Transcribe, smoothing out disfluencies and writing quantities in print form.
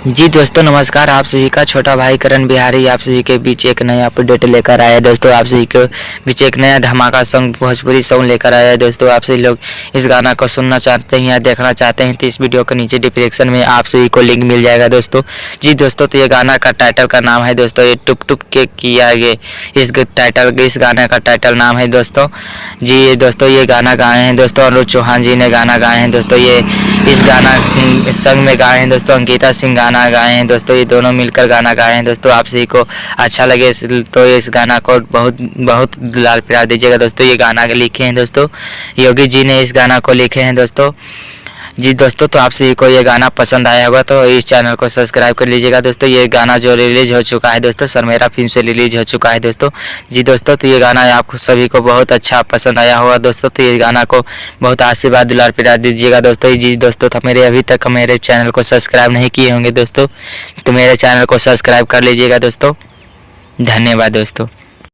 जी दोस्तों नमस्कार। आप सभी का छोटा भाई करण बिहारी आप सभी के बीच एक नया अपडेट लेकर आया है। दोस्तों आप सभी के बीच एक नया धमाका सॉन्ग भोजपुरी सॉन्ग लेकर आया है। दोस्तों आप सभी लोग इस गाना को सुनना चाहते हैं या देखना चाहते हैं तो इस वीडियो के नीचे डिस्क्रिप्शन में आप सभी को लिंक मिल जाएगा। दोस्तों जी दोस्तों तो ये गाना का टाइटल का नाम है दोस्तों ये टुप टुप के किया ये इस गाने का टाइटल नाम है दोस्तों। जी दोस्तों ये गाना गाए हैं दोस्तों अनुज चौहान जी ने गाना गाए हैं दोस्तों। ये इस गाना संग में गाए हैं दोस्तों अंकिता सिंह गाना गाए हैं दोस्तों। ये दोनों मिलकर गाना गाए हैं दोस्तों। आप सभी को अच्छा लगे तो इस गाना को बहुत बहुत दुलार प्यार दीजिएगा दोस्तों। ये गाना लिखे हैं दोस्तों योगी जी ने इस गाना को लिखे हैं दोस्तों। जी दोस्तों तो आप सभी को ये गाना पसंद आया होगा तो इस चैनल को सब्सक्राइब कर लीजिएगा दोस्तों। ये गाना जो रिलीज हो चुका है दोस्तों शर्मेरा फिल्म से रिलीज हो चुका है दोस्तों। जी दोस्तों तो ये गाना आप सभी को बहुत अच्छा पसंद आया होगा दोस्तों। तो ये गाना को बहुत आशीर्वाद दुलार प्यार दीजिएगा दोस्तों। जी दोस्तों तो मेरे अभी तक मेरे चैनल को सब्सक्राइब नहीं किए होंगे दोस्तों तो मेरे चैनल को सब्सक्राइब कर लीजिएगा दोस्तों। धन्यवाद दोस्तों।